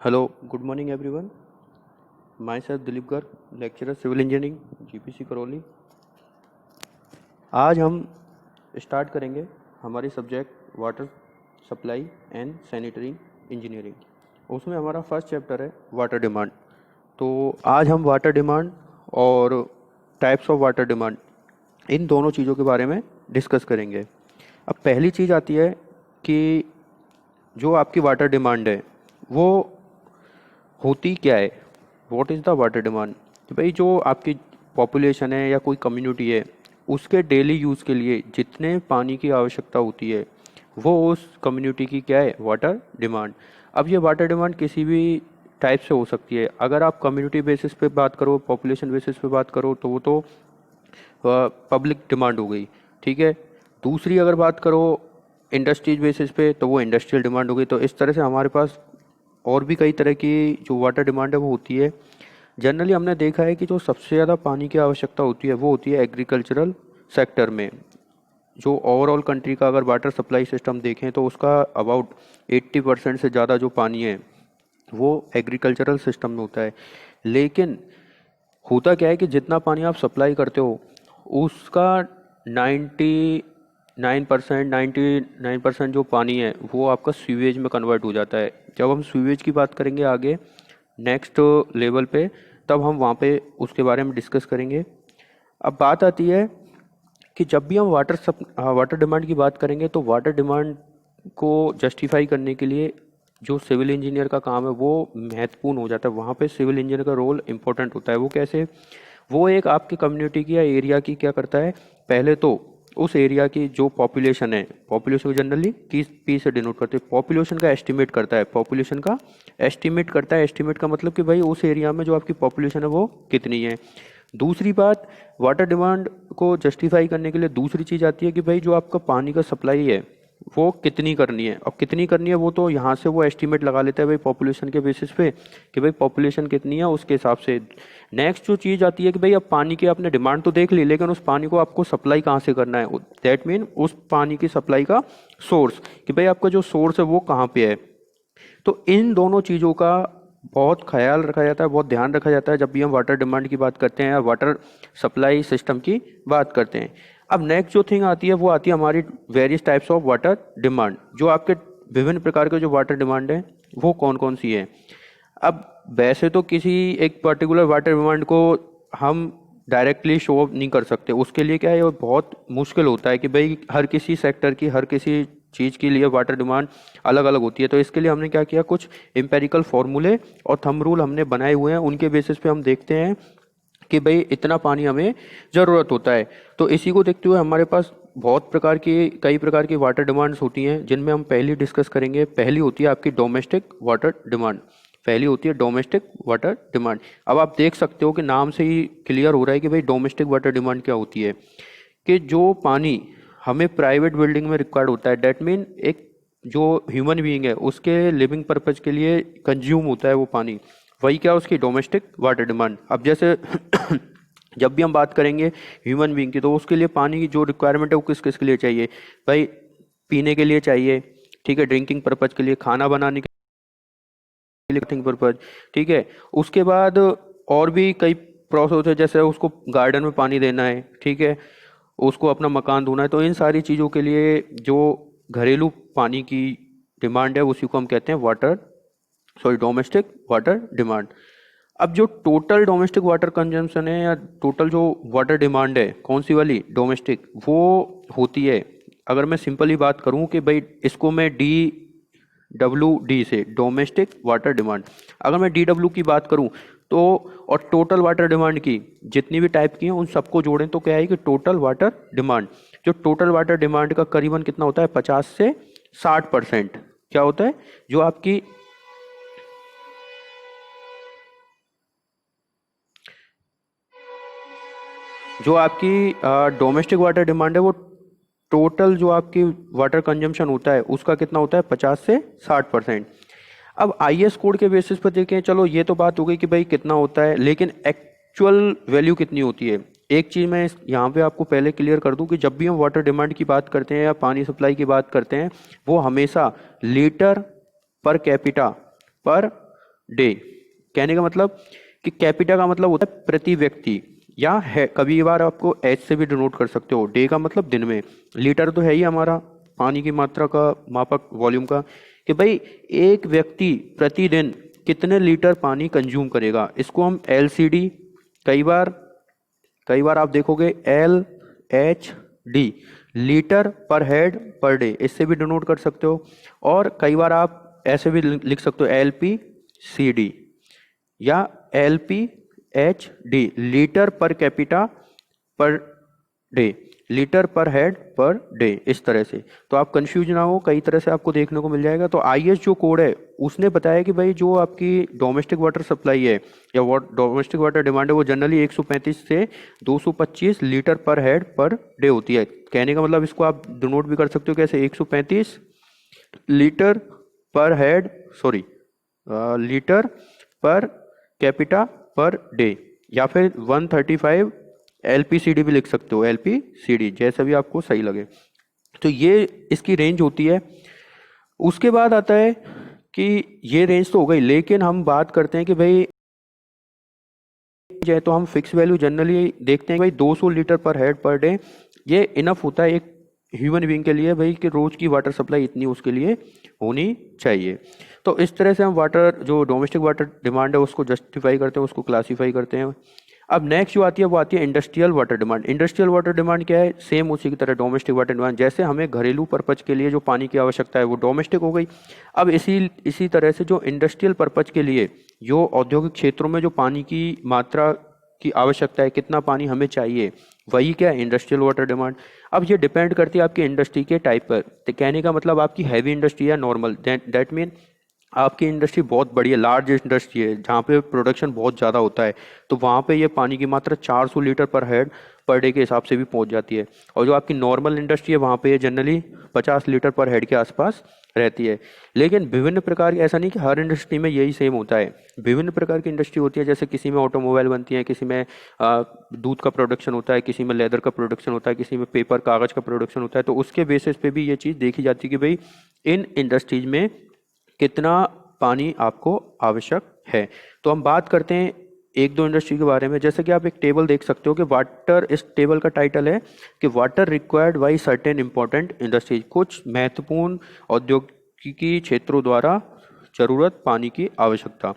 Hello, good morning everyone. Myself Dilip Garg, lecturer civil engineering, GPC Karauli. आज हम start करेंगे हमारी subject water supply and sanitary engineering. उसमें हमारा फर्स्ट चैप्टर है वाटर डिमांड। तो आज हम वाटर डिमांड और types of water demand in दोनों चीज़ों के बारे में डिस्कस करेंगे। अब पहली चीज़ आती है कि जो आपकी वाटर डिमांड है वो होती क्या है। What is the water demand? कि भाई जो आपकी पॉपुलेशन है या कोई कम्युनिटी है उसके डेली यूज़ के लिए जितने पानी की आवश्यकता होती है वो उस कम्युनिटी की क्या है, वाटर डिमांड। अब ये वाटर डिमांड किसी भी टाइप से हो सकती है। अगर आप कम्युनिटी बेसिस पे बात करो, पॉपुलेशन बेसिस पे बात करो तो वो तो पब्लिक डिमांड हो गई, ठीक है। दूसरी अगर बात करो इंडस्ट्रीज बेसिस पे तो वो इंडस्ट्रियल डिमांड हो गई। तो इस तरह से हमारे पास और भी कई तरह की जो वाटर डिमांड है वो होती है। जनरली हमने देखा है कि जो सबसे ज़्यादा पानी की आवश्यकता होती है वो होती है एग्रीकल्चरल सेक्टर में। जो ओवरऑल कंट्री का अगर वाटर सप्लाई सिस्टम देखें तो उसका अबाउट 80% से ज़्यादा जो पानी है वो एग्रीकल्चरल सिस्टम में होता है। लेकिन होता क्या है कि जितना पानी आप सप्लाई करते हो उसका 99% जो पानी है वो आपका सीवेज में कन्वर्ट हो जाता है। जब हम सीवेज की बात करेंगे आगे नेक्स्ट लेवल पे तब हम वहाँ पे उसके बारे में डिस्कस करेंगे। अब बात आती है कि जब भी हम वाटर डिमांड की बात करेंगे तो वाटर डिमांड को जस्टिफाई करने के लिए जो सिविल इंजीनियर का काम है वो महत्वपूर्ण हो जाता है। वहाँ पे सिविल इंजीनियर का रोल इम्पोर्टेंट होता है। वो कैसे? वो एक आपकी कम्युनिटी की या एरिया की क्या करता है, पहले तो उस एरिया की जो पॉपुलेशन है, पॉपुलेशन को जनरली पी से डिनोट करते हैं, पॉपुलेशन का एस्टिमेट करता है। पॉपुलेशन का एस्टिमेट करता है। एस्टिमेट का मतलब कि भाई उस एरिया में जो आपकी पॉपुलेशन है वो कितनी है। दूसरी बात, वाटर डिमांड को जस्टिफाई करने के लिए दूसरी चीज़ आती है कि भाई जो आपका पानी का सप्लाई है वो कितनी करनी है। और कितनी करनी है वो तो यहाँ से वो एस्टिमेट लगा लेता है भाई पॉपुलेशन के बेसिस पे कि भाई पॉपुलेशन कितनी है उसके हिसाब से। नेक्स्ट जो चीज़ आती है कि भाई अब पानी की आपने डिमांड तो देख ली लेकिन उस पानी को आपको सप्लाई कहाँ से करना है। दैट मीन उस पानी की सप्लाई का सोर्स, कि भाई आपका जो सोर्स है वो कहाँ पे है। तो इन दोनों चीज़ों का बहुत ख्याल रखा जाता है, बहुत ध्यान रखा जाता है जब भी हम वाटर डिमांड की बात करते हैं या वाटर सप्लाई सिस्टम की बात करते हैं। अब नेक्स्ट जो थिंग आती है वो आती है हमारी various types of water demand. जो आपके विभिन्न प्रकार के जो वाटर डिमांड है वो कौन कौन सी है। अब वैसे तो किसी एक पर्टिकुलर वाटर डिमांड को हम डायरेक्टली शो ऑफ नहीं कर सकते। उसके लिए क्या है, वो बहुत मुश्किल होता है कि भाई हर किसी सेक्टर की हर किसी चीज़ के लिए वाटर डिमांड अलग अलग होती है। तो इसके लिए हमने क्या किया, कुछ एम्पेरिकल फॉर्मूले और थंब रूल हमने बनाए हुए हैं। उनके बेसिस पे हम देखते हैं कि भाई इतना पानी हमें ज़रूरत होता है। तो इसी को देखते हुए हमारे पास कई प्रकार की वाटर डिमांड्स होती हैं जिनमें हम पहली डिस्कस करेंगे। पहली होती है आपकी डोमेस्टिक वाटर डिमांड। पहली होती है डोमेस्टिक वाटर डिमांड। अब आप देख सकते हो कि नाम से ही क्लियर हो रहा है कि भाई डोमेस्टिक वाटर डिमांड क्या होती है। कि जो पानी हमें प्राइवेट बिल्डिंग में रिक्वायर्ड होता है, डेट मीन एक जो ह्यूमन बीइंग है उसके लिविंग पर्पज के लिए कंज्यूम होता है वो पानी, वही क्या उसकी डोमेस्टिक वाटर डिमांड। अब जैसे जब भी हम बात करेंगे ह्यूमन बीइंग की तो उसके लिए पानी की जो रिक्वायरमेंट है वो किस किस के लिए चाहिए भाई, पीने के लिए चाहिए, ठीक है, ड्रिंकिंग पर्पज के लिए, खाना बनाने के लिए, ड्रिंकिंग पर्पज, ठीक है। उसके बाद और भी कई प्रोसेस होते हैं, जैसे उसको गार्डन में पानी देना है, ठीक है, उसको अपना मकान धोना है। तो इन सारी चीज़ों के लिए जो घरेलू पानी की डिमांड है उसी को हम कहते हैं डोमेस्टिक वाटर डिमांड। अब जो टोटल डोमेस्टिक वाटर कंजम्पशन है या टोटल जो वाटर डिमांड है कौन सी वाली, डोमेस्टिक, वो होती है, अगर मैं सिंपली बात करूं कि भाई इसको मैं DWD से डोमेस्टिक वाटर डिमांड, अगर मैं DW की बात करूं तो और टोटल वाटर डिमांड की जितनी भी टाइप की हैं उन सबको जोड़ें तो क्या है कि टोटल वाटर डिमांड। जो टोटल वाटर डिमांड का करीबन कितना होता है, 50 से 60% क्या होता है जो आपकी डोमेस्टिक वाटर डिमांड है वो टोटल जो आपकी वाटर कंजम्पशन होता है उसका कितना होता है, 50 से 60%। अब IS कोड के बेसिस पर देखें, चलो ये तो बात हो गई कि भाई कितना होता है, लेकिन एक्चुअल वैल्यू कितनी होती है। एक चीज़ मैं यहाँ पे आपको पहले क्लियर कर दूं कि जब भी हम वाटर डिमांड की बात करते हैं या पानी सप्लाई की बात करते हैं वो हमेशा litre per capita per day. कहने का मतलब कि कैपिटा का मतलब होता है प्रति व्यक्ति, या है कभी बार आपको एच से भी डिनोट कर सकते हो। डे का मतलब दिन में। लीटर तो है ही हमारा पानी की मात्रा का मापक वॉल्यूम का, कि भाई एक व्यक्ति प्रतिदिन कितने लीटर पानी कंज्यूम करेगा, इसको हम LCD, कई बार आप देखोगे LHD, लीटर पर हेड पर डे, इससे भी डिनोट कर सकते हो। और कई बार आप ऐसे भी लिख सकते हो LPCD या LPHD, litre per capita per day, litre पर हेड पर डे, इस तरह से। तो आप कंफ्यूज ना हो, कई तरह से आपको देखने को मिल जाएगा। तो IS जो कोड है उसने बताया कि भाई जो आपकी डोमेस्टिक वाटर सप्लाई है या डोमेस्टिक वाटर डिमांड है वो जनरली 135 से 225 लीटर पर हेड पर डे होती है। कहने का मतलब इसको आप डिनोट भी कर सकते हो कैसे, 135 लीटर पर head, sorry litre per capita per day, या फिर 135 LPCD भी लिख सकते हो, LPCD जैसा भी आपको सही लगे। तो ये इसकी रेंज होती है। उसके बाद आता है कि ये रेंज तो हो गई, लेकिन हम बात करते हैं कि भाई है तो हम फिक्स वैल्यू जनरली देखते हैं कि भाई 200 लीटर पर हेड पर डे ये इनफ होता है एक ह्यूमन बीइंग के लिए, भाई कि रोज की वाटर सप्लाई इतनी उसके लिए होनी चाहिए। तो इस तरह से हम वाटर जो डोमेस्टिक वाटर डिमांड है उसको जस्टिफाई करते हैं, उसको क्लासीफाई करते हैं। अब नेक्स्ट जो आती है वो आती है industrial water demand. Industrial water demand क्या है, सेम उसी की तरह डोमेस्टिक वाटर डिमांड, जैसे हमें घरेलू पर्पज के लिए जो पानी की आवश्यकता है वो डोमेस्टिक हो गई। अब इसी तरह से जो इंडस्ट्रियल पर्पज के लिए जो औद्योगिक क्षेत्रों में जो पानी की मात्रा की आवश्यकता है, कितना पानी हमें चाहिए, वही क्या है, इंडस्ट्रियल वाटर डिमांड। अब ये डिपेंड करती है आपकी इंडस्ट्री के टाइप पर। तो कहने का मतलब आपकी हैवी इंडस्ट्री या नॉर्मल, दैट मीन आपकी इंडस्ट्री बहुत बड़ी है, लार्ज इंडस्ट्री है जहाँ पे प्रोडक्शन बहुत ज़्यादा होता है, तो वहाँ पे ये पानी की मात्रा 400 लीटर पर हेड पर डे के हिसाब से भी पहुँच जाती है। और जो आपकी नॉर्मल इंडस्ट्री है वहाँ पे ये जनरली 50 लीटर पर हेड के आसपास रहती है। लेकिन विभिन्न प्रकार की, ऐसा नहीं कि हर इंडस्ट्री में यही सेम होता है, विभिन्न प्रकार की इंडस्ट्री होती है। जैसे किसी में ऑटोमोबाइल बनती है, किसी में दूध का प्रोडक्शन होता है, किसी में लेदर का प्रोडक्शन होता है, किसी में पेपर कागज़ का प्रोडक्शन होता है। तो उसके बेसिस पे भी ये चीज़ देखी जाती है कि भाई इन इंडस्ट्रीज में कितना पानी आपको आवश्यक है। तो हम बात करते हैं एक दो इंडस्ट्री के बारे में। जैसे कि आप एक टेबल देख सकते हो कि वाटर, इस टेबल का टाइटल है कि water required by certain important industries, कुछ महत्वपूर्ण औद्योगिकी क्षेत्रों द्वारा जरूरत पानी की आवश्यकता।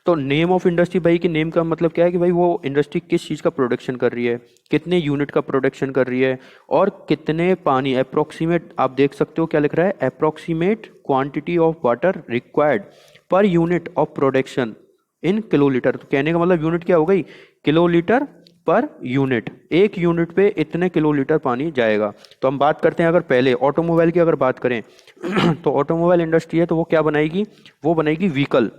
तो नेम ऑफ इंडस्ट्री, भाई की नेम का मतलब क्या है कि भाई वो इंडस्ट्री किस चीज़ का प्रोडक्शन कर रही है, कितने यूनिट का प्रोडक्शन कर रही है, और कितने पानी, अप्रोक्सीमेट, आप देख सकते हो क्या लिख रहा है, approximate quantity of water required per unit of production in kilolitre. तो कहने का मतलब यूनिट क्या हो गई, किलोलीटर पर यूनिट, एक यूनिट पे इतने किलोलीटर पानी जाएगा। तो हम बात करते हैं अगर पहले ऑटोमोबाइल की अगर बात करें तो ऑटोमोबाइल इंडस्ट्री है तो वो क्या बनाएगी, वो बनाएगी व्हीकल।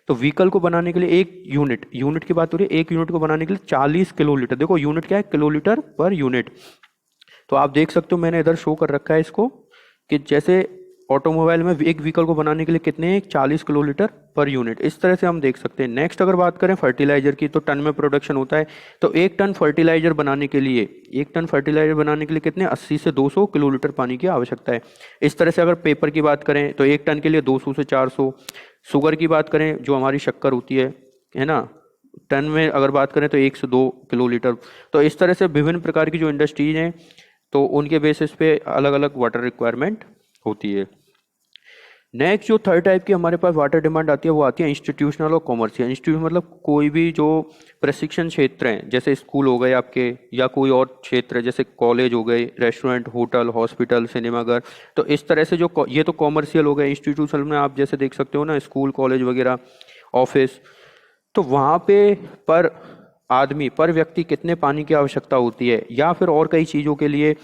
तो व्हीकल को बनाने के लिए एक यूनिट की बात हो रही है, एक यूनिट को बनाने के लिए 40 किलोलीटर, देखो यूनिट क्या है, किलोलीटर पर यूनिट। तो आप देख सकते हो मैंने इधर शो कर रखा है इसको कि जैसे ऑटोमोबाइल में एक व्हीकल को बनाने के लिए कितने, 40 किलोलीटर पर यूनिट, इस तरह से हम देख सकते हैं। नेक्स्ट अगर बात करें फर्टिलाइजर की, तो टन में प्रोडक्शन होता है। तो एक टन फर्टिलाइजर बनाने के लिए कितने, 80 से 200 किलोलीटर पानी की आवश्यकता है। इस तरह से अगर पेपर की बात करें तो एक टन के लिए 200 से 400। शुगर की बात करें, जो हमारी शक्कर होती है ना, टन में अगर बात करें तो 1 से 2 किलोलीटर। तो इस तरह से विभिन्न प्रकार की जो इंडस्ट्रीज हैं तो उनके बेसिस पे अलग अलग वाटर रिक्वायरमेंट होती है। नेक्स्ट जो थर्ड टाइप की हमारे पास वाटर डिमांड आती है वो आती है इंस्टीट्यूशनल और कॉमर्शियल। इंस्टीट्यूशन मतलब कोई भी जो प्रशिक्षण क्षेत्र हैं, जैसे स्कूल हो गए आपके, या कोई और क्षेत्र है जैसे कॉलेज हो गए, रेस्टोरेंट, होटल, हॉस्पिटल, सिनेमाघर। तो इस तरह से जो ये तो कॉमर्शियल हो गए। इंस्टीट्यूशनल में आप जैसे देख सकते हो ना, स्कूल, कॉलेज वगैरह, ऑफिस। तो वहाँ पे पर आदमी, पर व्यक्ति कितने पानी की आवश्यकता होती है, या फिर और कई चीज़ों के लिए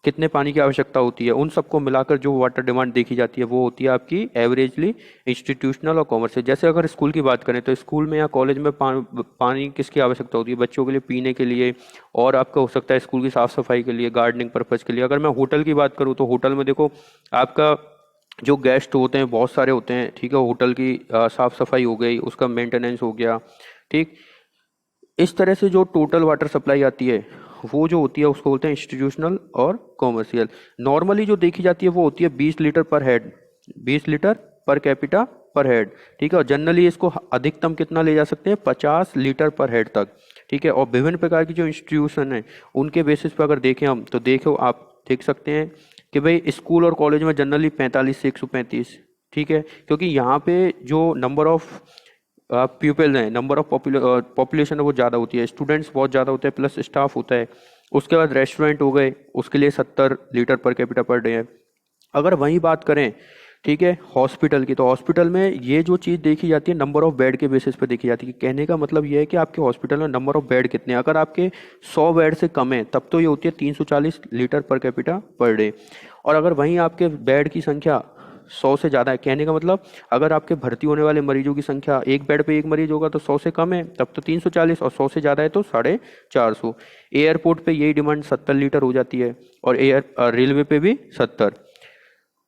कितने पानी की आवश्यकता होती है, उन सबको मिलाकर जो वाटर डिमांड देखी जाती है वो होती है आपकी एवरेजली इंस्टीट्यूशनल और कॉमर्शियल। जैसे अगर स्कूल की बात करें तो स्कूल में या कॉलेज में पानी किसकी आवश्यकता होती है, बच्चों के लिए पीने के लिए, और आपका हो सकता है स्कूल की साफ़ सफाई के लिए, गार्डनिंग पर्पज़ के लिए। अगर मैं होटल की बात करूँ तो होटल में देखो आपका जो गेस्ट होते हैं बहुत सारे होते हैं, ठीक है, होटल की साफ़ सफाई हो गई, उसका मेंटेनेंस हो गया, ठीक। इस तरह से जो टोटल वाटर सप्लाई आती है वो जो होती है उसको बोलते हैं इंस्टीट्यूशनल और कॉमर्शियल। नॉर्मली जो देखी जाती है वो होती है 20 लीटर पर हेड, 20 लीटर पर कैपिटा पर हेड, ठीक है। और जनरली इसको अधिकतम कितना ले जा सकते हैं, 50 लीटर पर हेड तक, ठीक है। और विभिन्न प्रकार की जो इंस्टीट्यूशन है उनके बेसिस पर अगर देखें हम, तो देखो आप देख सकते हैं कि भाई स्कूल और कॉलेज में जनरली 45 से 135, ठीक है, क्योंकि यहाँ पे जो नंबर ऑफ पीपल्स हैं, नंबर ऑफ पॉपुलेशन है वो ज़्यादा होती है, स्टूडेंट्स बहुत ज़्यादा होते हैं, प्लस स्टाफ होता है। उसके बाद रेस्टोरेंट हो गए, उसके लिए 70 litre per capita per day है। अगर वहीं बात करें, ठीक है, हॉस्पिटल की, तो हॉस्पिटल में ये जो चीज़ देखी जाती है नंबर ऑफ बेड के बेसिस पे देखी जाती है। कहने का मतलब ये है कि आपके हॉस्पिटल में नंबर ऑफ बेड कितने हैं। अगर आपके 100 बेड से कम है तब तो ये होती है 340 litre per capita per day. और अगर वहीं आपके बेड की संख्या 100 से ज़्यादा है, कहने का मतलब अगर आपके भर्ती होने वाले मरीजों की संख्या एक बेड पे एक मरीज होगा तो 100 से कम है तब तो 340, और 100 से ज़्यादा है तो 450। एयरपोर्ट पे यही डिमांड 70 लीटर हो जाती है, और रेलवे पे भी 70,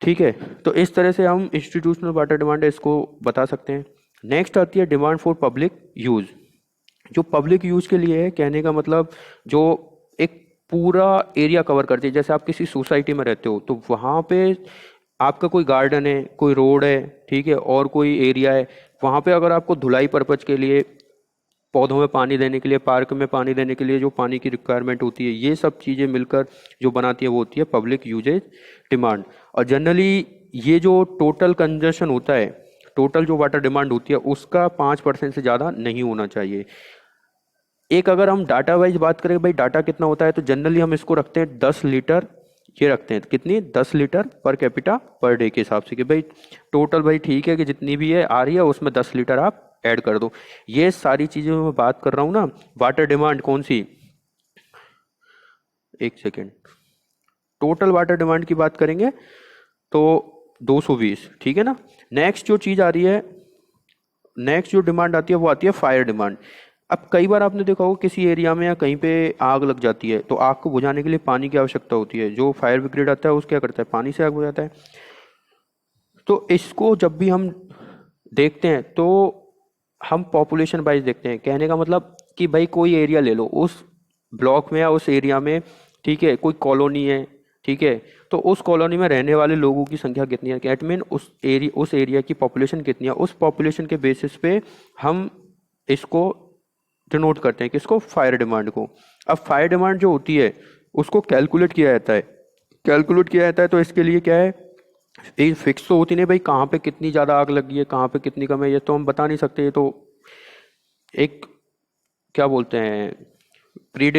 ठीक है। तो इस तरह से हम इंस्टीट्यूशनल वाटर डिमांड है इसको बता सकते हैं। नेक्स्ट आती है डिमांड फॉर पब्लिक यूज़। जो पब्लिक यूज़ के लिए है, कहने का मतलब जो एक पूरा एरिया कवर करती है। जैसे आप किसी सोसाइटी में रहते हो तो वहाँ पे आपका कोई गार्डन है, कोई रोड है, ठीक है, और कोई एरिया है, वहाँ पे अगर आपको धुलाई पर्पज के लिए, पौधों में पानी देने के लिए, पार्क में पानी देने के लिए जो पानी की रिक्वायरमेंट होती है, ये सब चीज़ें मिलकर जो बनाती है वो होती है पब्लिक यूजेज डिमांड। और जनरली ये जो टोटल कंजशन होता है, टोटल जो वाटर डिमांड होती है उसका 5% से ज़्यादा नहीं होना चाहिए। एक अगर हम डाटा वाइज बात करें, भाई डाटा कितना होता है, तो जनरली हम इसको रखते हैं 10 लीटर, ये रखते हैं कितनी, 10 litre per capita per day के हिसाब से, कि भाई टोटल भाई ठीक है कि जितनी भी है आ रही है उसमें 10 लीटर आप ऐड कर दो। ये सारी चीजें मैं बात कर रहा हूँ ना, वाटर डिमांड कौन सी, एक सेकेंड, टोटल वाटर डिमांड की बात करेंगे तो 220, ठीक है ना। नेक्स्ट जो चीज आ रही है, नेक्स्ट जो डिमांड आती है वो आती है फायर डिमांड। अब कई बार आपने देखा होगा किसी एरिया में या कहीं पे आग लग जाती है तो आग को बुझाने के लिए पानी की आवश्यकता होती है। जो फायर ब्रिगेड आता है उस क्या करता है, पानी से आग बुझाता है। तो इसको जब भी हम देखते हैं तो हम पॉपुलेशन वाइज देखते हैं। कहने का मतलब कि भाई कोई एरिया ले लो, उस ब्लॉक में या उस एरिया में, ठीक है, कोई कॉलोनी है, ठीक है, तो उस कॉलोनी में रहने वाले लोगों की संख्या कितनी है, कैट मीन उस एरिया की पॉपुलेशन कितनी है। उस पॉपुलेशन के बेसिस पे हम इसको डिनोट करते हैं, किसको, फायर डिमांड को। अब फायर डिमांड जो होती है उसको कैलकुलेट किया जाता है, कैलकुलेट किया जाता है तो इसके लिए क्या है, ये फिक्स तो होती नहीं भाई कहाँ पे कितनी ज़्यादा आग लगी है, कहाँ पे कितनी कम है, ये तो हम बता नहीं सकते। ये तो एक क्या बोलते हैं, प्री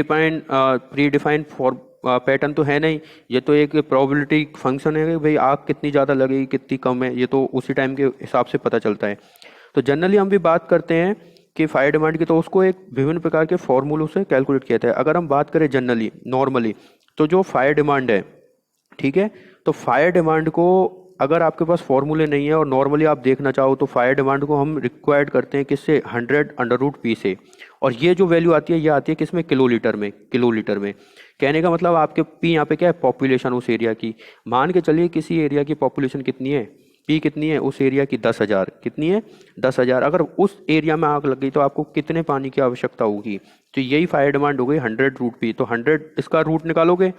डिफाइंड फॉर पैटर्न तो है नहीं, ये तो एक प्रोबेबिलिटी फंक्शन है कि भाई आग कितनी ज़्यादा लगेगी कितनी कम है, ये तो उसी टाइम के हिसाब से पता चलता है। तो जनरली हम भी बात करते हैं कि फायर डिमांड की, तो उसको एक विभिन्न प्रकार के फॉर्मूलों से कैलकुलेट किया जाता है। अगर हम बात करें जनरली नॉर्मली, तो जो फायर डिमांड है, ठीक है, तो फायर डिमांड को अगर आपके पास फॉर्मूले नहीं है और नॉर्मली आप देखना चाहो तो फायर डिमांड को हम रिक्वायर्ड करते हैं किससे, 100 √P से। और ये जो वैल्यू आती है ये आती है किसमें, किलोलीटर में, किलोलीटर में। कहने का मतलब आपके पी यहाँ पे क्या है, पॉपुलेशन उस एरिया की। मान के चलिए किसी एरिया की पॉपुलेशन कितनी है, पी कितनी है, उस एरिया की 10,000, कितनी है, 10,000। अगर उस एरिया में आग लग गई तो आपको कितने पानी की आवश्यकता होगी, तो यही फायर डिमांड हो गई 100 √P। तो 100 इसका रूट निकालोगे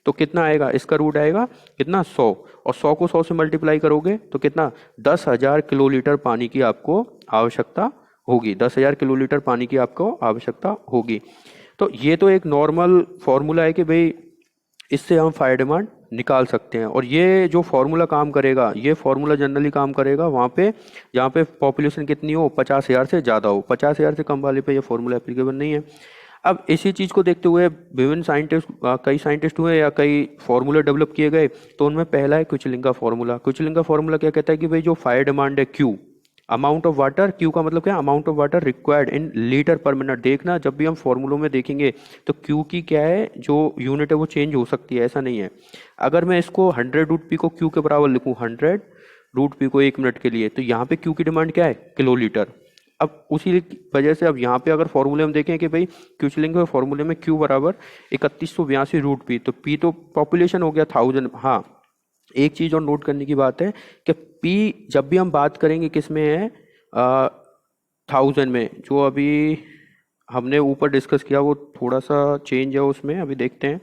तो कितना आएगा, इसका रूट आएगा कितना, 100, और 100 को 100 से मल्टीप्लाई करोगे तो कितना, 10,000 किलोलीटर पानी की आपको आवश्यकता होगी, 10,000 किलोलीटर पानी की आपको आवश्यकता होगी। तो ये तो एक नॉर्मल फॉर्मूला है कि भाई इससे हम फायर डिमांड निकाल सकते हैं। और ये जो फॉर्मूला काम करेगा, ये फॉर्मूला जनरली काम करेगा वहाँ पे जहाँ पे पॉपुलेशन कितनी हो, 50,000 से ज़्यादा हो। 50,000 से कम वाले पे ये फॉर्मूला एप्लीकेबल नहीं है। अब इसी चीज़ को देखते हुए विभिन्न साइंटिस्ट, कई साइंटिस्ट हुए या कई फार्मूले डेवलप किए गए। तो उनमें पहला है क्विचलिंग का फार्मूला। क्विचलिंग का फार्मूला क्या कहता है कि भाई जो फायर डिमांड है Q, amount of water, Q का मतलब क्या, amount of water required in litre पर मिनट। देखना जब भी हम फॉर्मूलों में देखेंगे तो Q की क्या है, जो यूनिट है वो चेंज हो सकती है, ऐसा नहीं है। अगर मैं इसको 100 √P को Q के बराबर लिखूँ, 100 √P को 1 मिनट के लिए, तो यहाँ पे Q की डिमांड क्या है, किलोलीटर। अब उसी वजह से अब यहाँ पे अगर फॉर्मूले हम देखें कि भाई क्विचलिंग के फॉर्मूले में Q बराबर 3182 √P, तो P तो पॉपुलेशन हो गया 1000। हाँ, एक चीज़ और नोट करने की बात है कि P जब भी हम बात करेंगे किस में है, 1000 में, जो अभी हमने ऊपर डिस्कस किया वो थोड़ा सा चेंज है उसमें, अभी देखते हैं।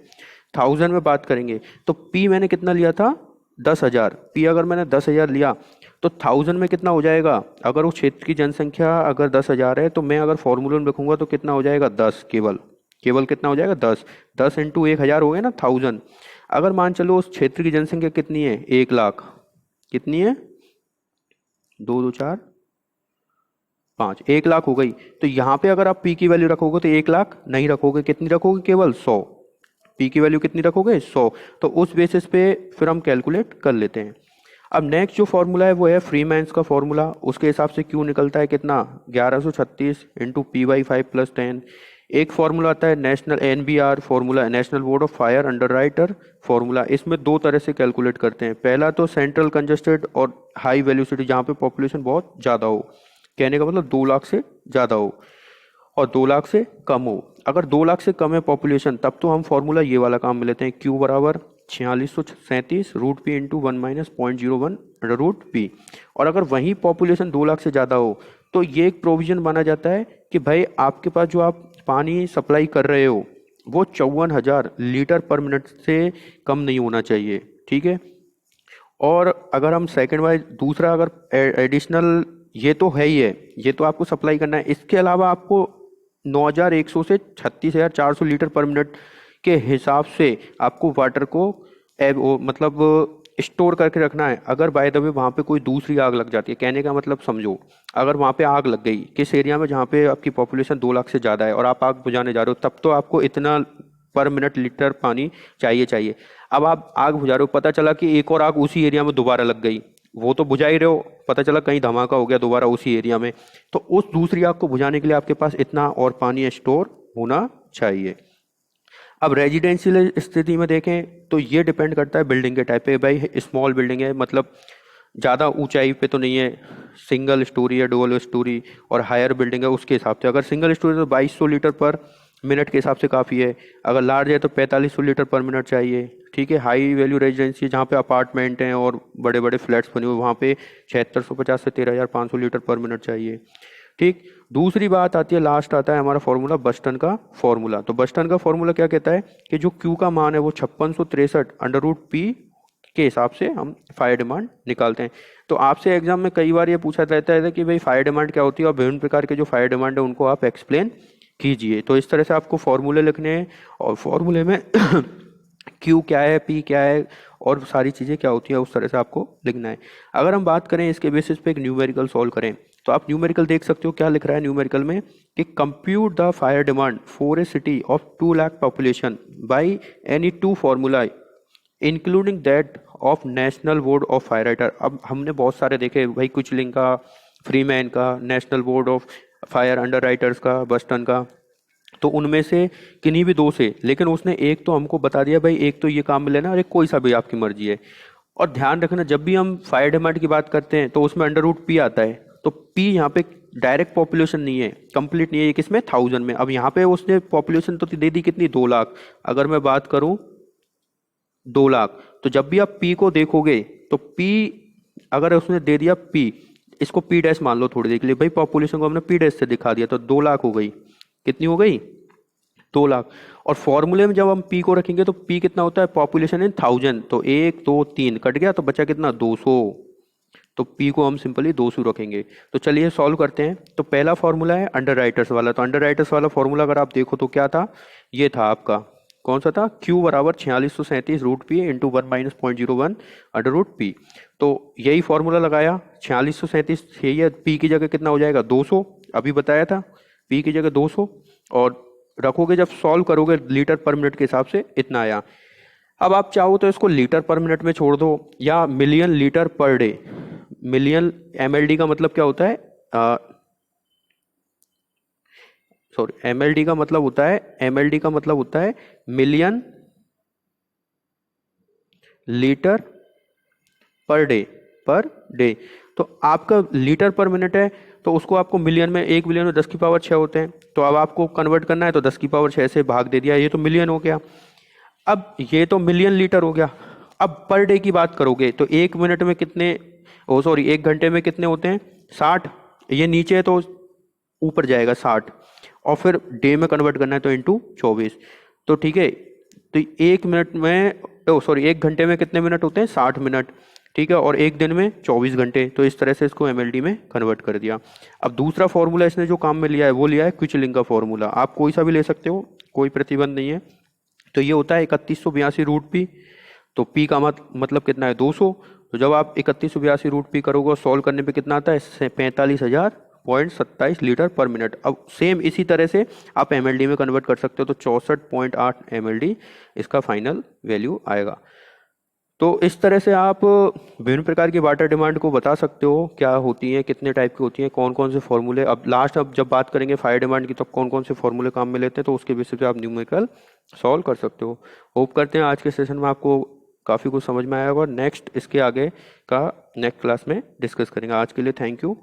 1000 में बात करेंगे तो P मैंने कितना लिया था, 10,000। P अगर मैंने 10,000 लिया तो 1000 में कितना हो जाएगा, अगर उस क्षेत्र की जनसंख्या अगर 10,000 है तो मैं अगर फॉर्मूले में लिखूंगा तो कितना हो जाएगा 10, केवल केवल कितना हो जाएगा 10, 10 इंटू 1000 हो गया ना 1000। अगर मान चलो उस क्षेत्र की जनसंख्या कितनी है 1,00,000, कितनी है 2 2 4 5, 1,00,000 हो गई। तो यहाँ पे अगर आप पी की वैल्यू रखोगे तो 1,00,000 नहीं रखोगे, कितनी रखोगे केवल 100, पी की वैल्यू कितनी रखोगे 100। तो उस बेसिस पे फिर हम कैलकुलेट कर लेते हैं। अब नेक्स्ट जो फॉर्मूला है वो है फ्रीमैन्स का फॉर्मूला। उसके हिसाब से क्यू निकलता है कितना 1136 इंटू पी बाई 5+10। एक फॉर्मूला आता है national NBR formula, national board of fire under writer formula. इसमें दो तरह से कैलकुलेट करते हैं। पहला तो सेंट्रल कंजस्टेड और हाई वेलोसिटी, जहाँ पे पॉपुलेशन बहुत ज़्यादा हो, कहने का मतलब 2,00,000 से ज़्यादा हो और 2,00,000 से कम हो। अगर 2,00,000 से कम है पॉपुलेशन तब तो हम फॉर्मूला ये वाला काम में लेते हैं, Q बराबर 4637 root P into 1 minus 0.01 root P. और अगर वही पॉपुलेशन 2,00,000 से ज़्यादा हो तो ये एक प्रोविज़न माना जाता है कि भाई आपके पास जो आप पानी सप्लाई कर रहे हो वो 54,000 लीटर पर मिनट से कम नहीं होना चाहिए, ठीक है। और अगर हम सेकंड वाइज दूसरा अगर एडिशनल, ये तो है ही है, ये तो आपको सप्लाई करना है, इसके अलावा आपको 9,100 से 36,400 लीटर पर मिनट के हिसाब से आपको वाटर को मतलब स्टोर करके रखना है। अगर बाय द वे वहाँ पे कोई दूसरी आग लग जाती है, कहने का मतलब समझो, अगर वहाँ पे आग लग गई किस एरिया में जहाँ पे आपकी पॉपुलेशन 2,00,000 से ज़्यादा है और आप आग बुझाने जा रहे हो, तब तो आपको इतना पर मिनट लीटर पानी चाहिए। अब आप आग बुझा रहे हो, पता चला कि एक और आग उसी एरिया में दोबारा लग गई, वो तो बुझा ही रहे हो, पता चला कहीं धमाका हो गया दोबारा उसी एरिया में, तो उस दूसरी आग को बुझाने के लिए आपके पास इतना और पानी स्टोर होना चाहिए। अब रेजिडेंशियल स्थिति में देखें तो ये डिपेंड करता है बिल्डिंग के टाइप पे। भाई स्मॉल बिल्डिंग है, मतलब ज़्यादा ऊंचाई पे तो नहीं है, सिंगल स्टोरी या डबल स्टोरी, और हायर बिल्डिंग है उसके हिसाब से। अगर सिंगल स्टोरी तो 2200 लीटर पर मिनट के हिसाब से काफ़ी है। अगर लार्ज है तो 4500 लीटर पर मिनट चाहिए, ठीक है। हाई वैल्यू रेजिडेंसी जहाँ पे अपार्टमेंट हैं और बड़े बड़े फ्लैट्स बने हुए, वहाँ पे 7650 से 13,500 लीटर पर मिनट चाहिए, ठीक। दूसरी बात आती है, लास्ट आता है हमारा फॉर्मूला बस्टन का फॉर्मूला। तो बस्टन का फॉर्मूला क्या कहता है कि जो क्यू का मान है वो 5663 अंडर रूट पी के हिसाब से हम फायर डिमांड निकालते हैं। तो आपसे एग्जाम में कई बार ये पूछा रहता है कि भाई फायर डिमांड क्या होती है और विभिन्न प्रकार के जो फायर डिमांड है उनको आप एक्सप्लेन कीजिए। तो इस तरह से आपको फॉर्मूले लिखने हैं और फॉर्मूले में क्यू क्या है, पी क्या है और सारी चीज़ें क्या होती है उस तरह से आपको लिखना है। अगर हम बात करें इसके बेसिस पे एक न्यूमेरिकल सॉल्व करें, तो आप न्यूमेरिकल देख सकते हो क्या लिख रहा है न्यूमेरिकल में कि compute the fire demand for a city of 2,00,000 population by any two formula including that of national board of fire writer. अब हमने बहुत सारे देखे भाई, कुचलिंग का, फ्रीमैन का, national board of fire under writers का, बस्टन का, तो उनमें से किन्हीं भी दो से, लेकिन उसने एक तो हमको बता दिया भाई एक तो ये काम में लेना और एक कोई सा भी आपकी मर्जी है। और ध्यान रखना जब भी हम फायर डिमांड की बात करते हैं तो उसमें अंडर रूट पी आता है, तो पी यहाँ पे डायरेक्ट पॉपुलेशन नहीं है, कंप्लीट नहीं है, किसमें 1000 में। अब यहाँ पे उसने पॉपुलेशन तो दे दी कितनी 2,00,000, अगर मैं बात करूँ 2,00,000, तो जब भी आप पी को देखोगे तो पी अगर उसने दे दिया पी, इसको पी डैश मान लो थोड़ी देर के लिए, भाई पॉपुलेशन को हमने पी डैश से दिखा दिया तो 2,00,000 हो गई, कितनी हो गई 2,00,000। और फॉर्मूले में जब हम पी को रखेंगे तो पी कितना होता है पॉपुलेशन इन 1000, तो 1 2 3 कट गया तो बचा कितना 200, तो पी को हम सिंपली 200 रखेंगे। तो चलिए सॉल्व करते हैं। तो पहला फॉर्मूला है अंडर राइटर्स वाला, तो अंडर राइटर्स वाला फॉर्मूला अगर आप देखो तो क्या था, ये था आपका, कौन सा था, Q बराबर 4637 root P into 1 minus 0.01 under root P. तो यही फॉर्मूला लगाया, 4637 यही है, पी की जगह कितना हो जाएगा 200, अभी बताया था पी की जगह 200, और रखोगे जब सॉल्व करोगे लीटर पर मिनट के हिसाब से इतना आया। अब आप चाहो तो इसको लीटर पर मिनट में छोड़ दो या million litre per day, million MLD का मतलब क्या होता है, सॉरी MLD का मतलब होता है, MLD का मतलब होता है मिलियन लीटर पर डे। तो आपका लीटर पर मिनट है तो उसको आपको मिलियन में, 1 मिलियन में 10 की पावर 6 होते हैं, तो अब आपको कन्वर्ट करना है तो 10 की पावर 6 से भाग दे दिया, ये तो मिलियन हो गया। अब ये तो मिलियन लीटर हो गया। अब पर डे की बात करोगे तो 1 मिनट में कितने, ओ सॉरी 1 घंटे में कितने होते हैं 60, ये नीचे है तो ऊपर जाएगा 60, और फिर डे में कन्वर्ट करना है तो इंटू 24, तो ठीक है। तो 1 मिनट में, ओ सॉरी 1 घंटे में कितने मिनट होते हैं 60 मिनट, ठीक है, और एक दिन में 24 घंटे, तो इस तरह से इसको एमएलडी में कन्वर्ट कर दिया। अब दूसरा फॉर्मूला इसने जो काम में लिया है वो लिया है क्विचलिंग का फॉर्मूला। आप कोई सा भी ले सकते हो, कोई प्रतिबंध नहीं है। तो ये होता है 3182 √p। तो p का मतलब कितना है 200। तो जब आप 3182 √p करोगे, सॉल्व करने पे कितना आता है 45,000.27 लीटर पर मिनट। अब सेम इसी तरह से आप एमएलडी में कन्वर्ट कर सकते हो, तो 64.8 एमएलडी इसका फाइनल वैल्यू आएगा। तो इस तरह से आप विभिन्न प्रकार की वाटर डिमांड को बता सकते हो, क्या होती है, कितने टाइप की होती है, कौन कौन से फॉर्मूले। अब लास्ट अब जब बात करेंगे फायर डिमांड की, तो कौन कौन से फॉर्मूले काम में लेते हैं, तो उसके बेसिस पे आप न्यूमेरिकल सॉल्व कर सकते हो। होप करते हैं आज के सेशन में आपको काफ़ी कुछ समझ में आया होगा। नेक्स्ट इसके आगे का नेक्स्ट क्लास में डिस्कस करेंगे। आज के लिए थैंक यू।